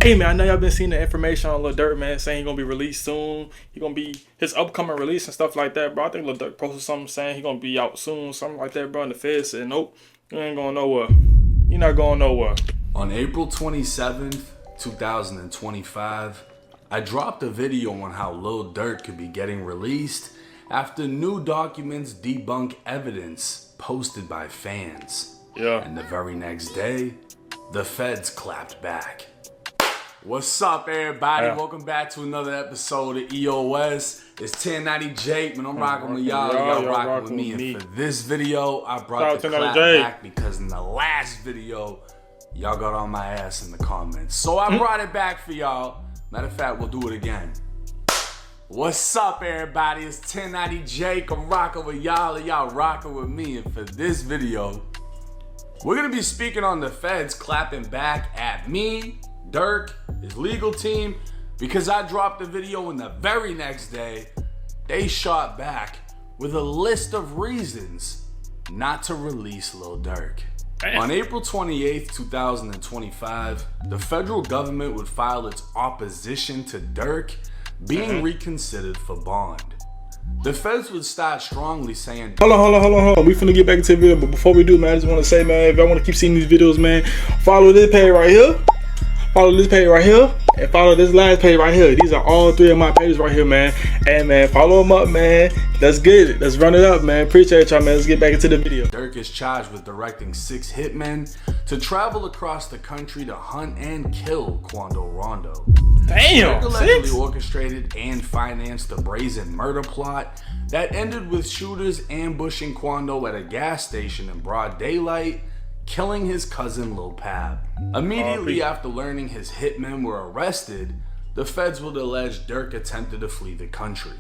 Hey man, I know y'all been seeing the information on Lil Durk, man, saying he gonna be released soon. He gonna be his upcoming release and stuff like that, bro. I think Lil Durk posted something saying he gonna be out soon, something like that, bro. And the Fed said, nope, you ain't going nowhere. You're not going nowhere. On April 27th, 2025, I dropped a video on how Lil Durk could be getting released after new documents debunk evidence posted by fans. Yeah. And the very next day, the feds clapped back. What's up, everybody? Yeah. Welcome back to another episode of EOS. It's 1090 Jake, man. I'm rocking with y'all. Y'all rocking with me. And for this video, I brought the clap back because in the last video, y'all got on my ass in the comments. So I brought it back for y'all. Matter of fact, we'll do it again. What's up, everybody? It's 1090 Jake. I'm rocking with y'all and y'all rocking with me. And for this video, we're going to be speaking on the feds clapping back at me, Durk, his legal team, because I dropped the video and the very next day, they shot back with a list of reasons not to release Lil Durk. On April 28th, 2025, the federal government would file its opposition to Durk being reconsidered for bond. The feds would start strongly saying, Hold on. We finna get back into the video, but before we do, man, I just want to say, man, if y'all want to keep seeing these videos, man, follow this page right here. Follow this page right here, and follow this last page right here. These are all three of my pages right here, man. And man, follow them up, man. Let's get it. Let's run it up, man. Appreciate y'all, man. Let's get back into the video. Durk is charged with directing 6 hitmen to travel across the country to hunt and kill Quando Rondo. Damn, Durk allegedly orchestrated and financed a brazen murder plot that ended with shooters ambushing Quando at a gas station in broad daylight, killing his cousin Lil Pab. Immediately after learning his hitmen were arrested, the feds would allege Durk attempted to flee the country.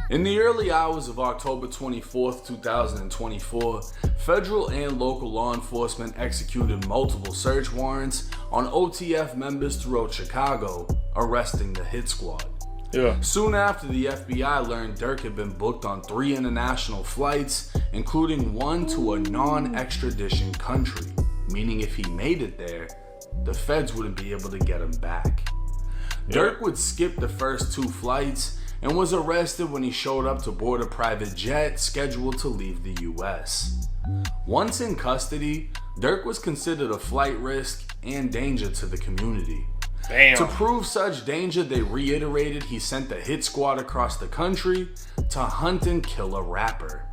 In the early hours of October 24th, 2024, federal and local law enforcement executed multiple search warrants on OTF members throughout Chicago, arresting the hit squad. Yeah. Soon after, the FBI learned Durk had been booked on 3 international flights, including one to a non-extradition country, meaning if he made it there, the feds wouldn't be able to get him back. Durk would skip the first 2 flights and was arrested when he showed up to board a private jet scheduled to leave the US. Once in custody, Durk was considered a flight risk and danger to the community. Damn. To prove such danger, they reiterated he sent the hit squad across the country to hunt and kill a rapper.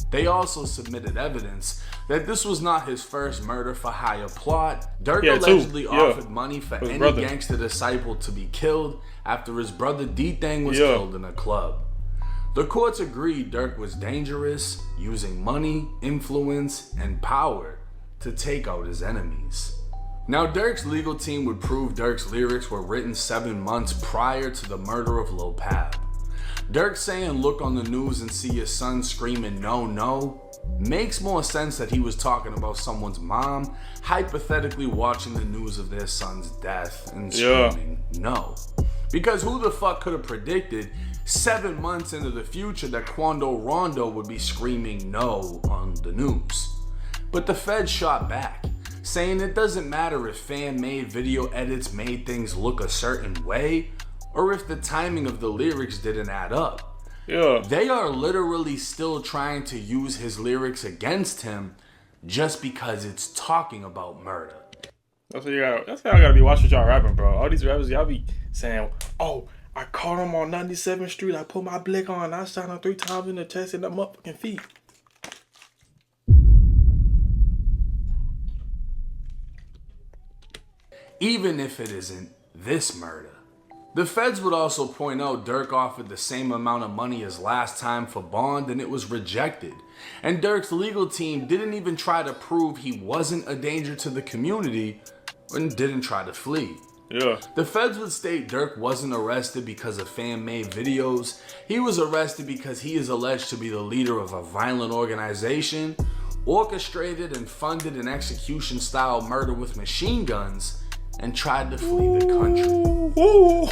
They also submitted evidence that this was not his first murder for hire plot. Durk allegedly offered money for any gangster disciple to be killed after his brother D-Thang was killed in a club. The courts agreed Durk was dangerous, using money, influence, and power to take out his enemies. Now, Durk's legal team would prove Durk's lyrics were written 7 months prior to the murder of Lil Pab. Durk saying look on the news and see your son screaming no, no, makes more sense that he was talking about someone's mom hypothetically watching the news of their son's death and screaming no. Because who the fuck could have predicted 7 months into the future that Quando Rondo would be screaming no on the news? But the feds shot back, saying it doesn't matter if fan-made video edits made things look a certain way, or if the timing of the lyrics didn't add up. They are literally still trying to use his lyrics against him just because it's talking about murder. That's how y'all gotta be watching y'all rapping, bro. All these rappers, y'all be saying, oh, I caught him on 97th Street, I put my blick on, I shot him 3 times in the chest and the motherfucking feet. Even if it isn't this murder. The feds would also point out Durk offered the same amount of money as last time for bond and it was rejected. And Durk's legal team didn't even try to prove he wasn't a danger to the community and didn't try to flee. The feds would state Durk wasn't arrested because of fan-made videos. He was arrested because he is alleged to be the leader of a violent organization, orchestrated and funded an execution-style murder with machine guns, and tried to flee the country.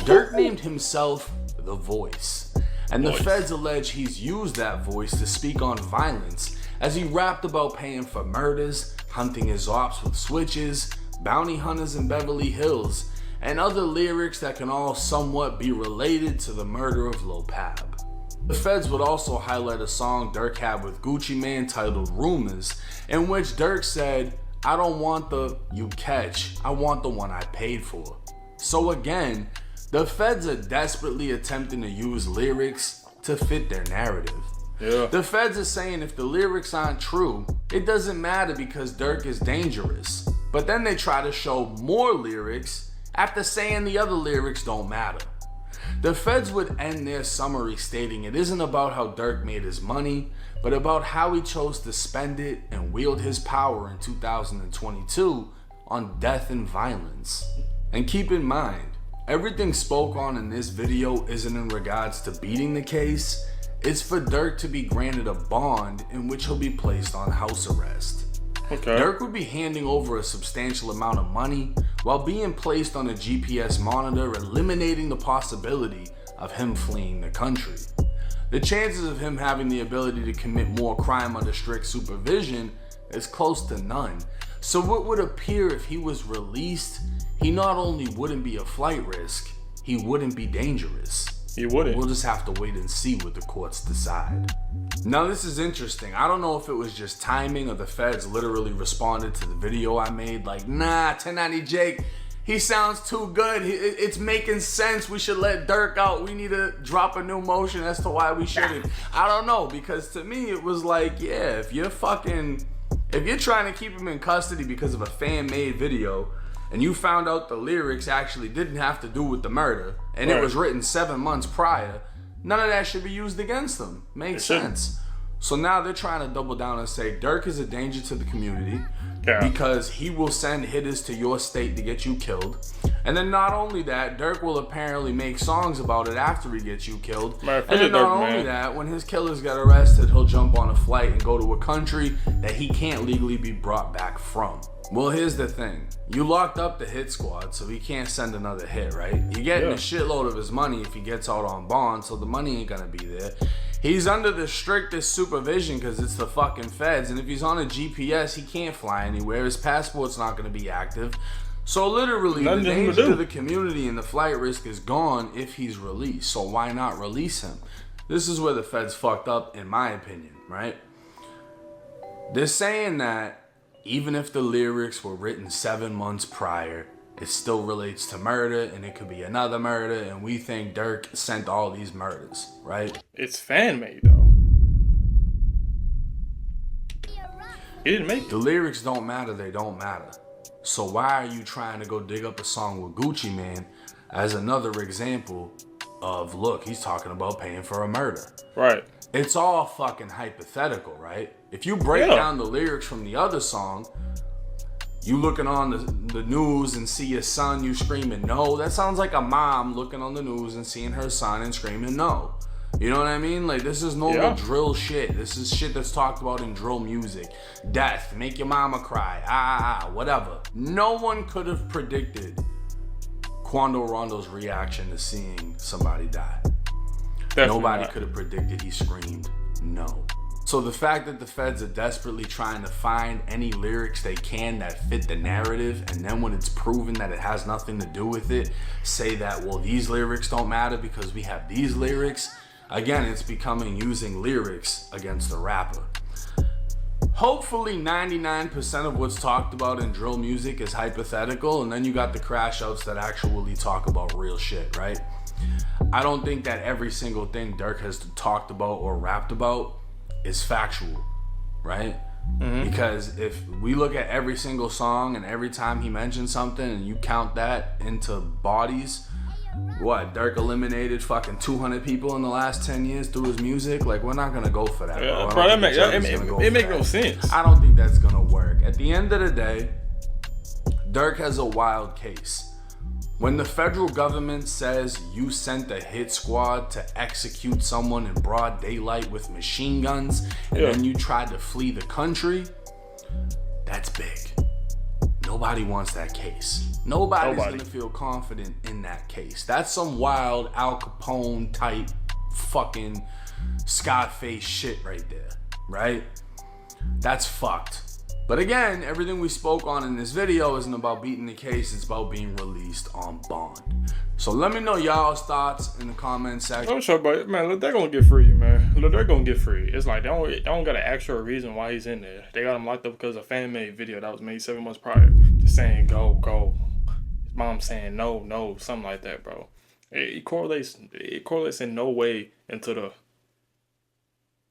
Durk named himself The Voice, and the feds allege he's used that voice to speak on violence as he rapped about paying for murders, hunting his ops with switches, bounty hunters in Beverly Hills, and other lyrics that can all somewhat be related to the murder of Lil Pab. The feds would also highlight a song Durk had with Gucci Mane titled Rumors, in which Durk said, "I don't want the you catch, I want the one I paid for." So again, the feds are desperately attempting to use lyrics to fit their narrative. Yeah. The feds are saying if the lyrics aren't true, it doesn't matter because Durk is dangerous. But then they try to show more lyrics after saying the other lyrics don't matter. The feds would end their summary stating it isn't about how Durk made his money, but about how he chose to spend it and wield his power in 2022 on death and violence. And keep in mind, everything spoke on in this video isn't in regards to beating the case, it's for Durk to be granted a bond in which he'll be placed on house arrest. Okay. Durk would be handing over a substantial amount of money while being placed on a GPS monitor, eliminating the possibility of him fleeing the country. The chances of him having the ability to commit more crime under strict supervision is close to none. So what would appear if he was released, he not only wouldn't be a flight risk, he wouldn't be dangerous. He wouldn't. We'll just have to wait and see what the courts decide. Now this is interesting. I don't know if it was just timing or the feds literally responded to the video I made like, nah, 1090 Jake, he sounds too good. It's making sense. We should let Durk out. We need to drop a new motion as to why we shouldn't. I don't know, because to me it was like, yeah, if you're trying to keep him in custody because of a fan-made video, and you found out the lyrics actually didn't have to do with the murder, and right. It was written 7 months prior, none of that should be used against them. Makes sense. So now they're trying to double down and say Durk is a danger to the community because he will send hitters to your state to get you killed. And then not only that, Durk will apparently make songs about it after he gets you killed. Man, and then not only that, when his killers get arrested, he'll jump on a flight and go to a country that he can't legally be brought back from. Well, here's the thing. You locked up the hit squad, so he can't send another hit, right? You're getting a shitload of his money if he gets out on bond, so the money ain't gonna be there. He's under the strictest supervision because it's the fucking feds, and if he's on a GPS, he can't fly anywhere. His passport's not gonna be active. So literally, the danger to the community and the flight risk is gone if he's released. So why not release him? This is where the feds fucked up, in my opinion, right? They're saying that even if the lyrics were written 7 months prior, it still relates to murder, and it could be another murder, and we think Durk sent all these murders, right? It's fan-made, though. He didn't make it. The lyrics don't matter, they don't matter. So why are you trying to go dig up a song with Gucci Mane as another example of, look, he's talking about paying for a murder? Right. It's all fucking hypothetical, right? If you break down the lyrics from the other song, you looking on the news and see your son, you screaming no. That sounds like a mom looking on the news and seeing her son and screaming no. You know what I mean? Like, this is normal drill shit. This is shit that's talked about in drill music. Death, make your mama cry, whatever. No one could have predicted Quando Rondo's reaction to seeing somebody die. Nobody could have predicted he screamed no. So the fact that the feds are desperately trying to find any lyrics they can that fit the narrative, and then when it's proven that it has nothing to do with it, say that, well, these lyrics don't matter because we have these lyrics. Again, it's becoming using lyrics against the rapper. Hopefully 99% of what's talked about in drill music is hypothetical, and then you got the crash outs that actually talk about real shit, right? I don't think that every single thing Durk has talked about or rapped about is factual, right? Because if we look at every single song and every time he mentions something and you count that into bodies, what, Durk eliminated fucking 200 people in the last 10 years through his music? Like, we're not gonna go for that, bro. It makes no sense. I don't think that's gonna work. At the end of the day, Durk has a wild case. When the federal government says you sent a hit squad to execute someone in broad daylight with machine guns, and then you tried to flee the country, that's big. Nobody wants that case. Nobody's gonna feel confident in that case. That's some wild Al Capone type fucking Scarface shit right there, right? That's fucked. But again, everything we spoke on in this video isn't about beating the case, it's about being released on bond. So let me know y'all's thoughts in the comment section. I'm sure, but man, they're gonna get free, man. Look, they're gonna get free. It's like they don't got an actual reason why he's in there. They got him locked up because of a fan-made video that was made 7 months prior, just saying go. His mom saying no, something like that, bro. It correlates in no way into the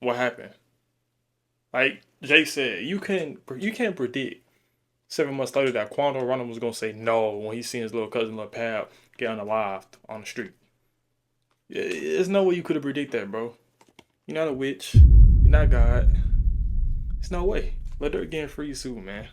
what happened. Like Jay said, you can't predict 7 months later that Quando Rondo was gonna say no when he seen his little cousin Lil Pab get unalived on the street. There's no way you could have predicted that, bro. You're not a witch. You're not God. There's no way. Lil Durk getting free soon, man.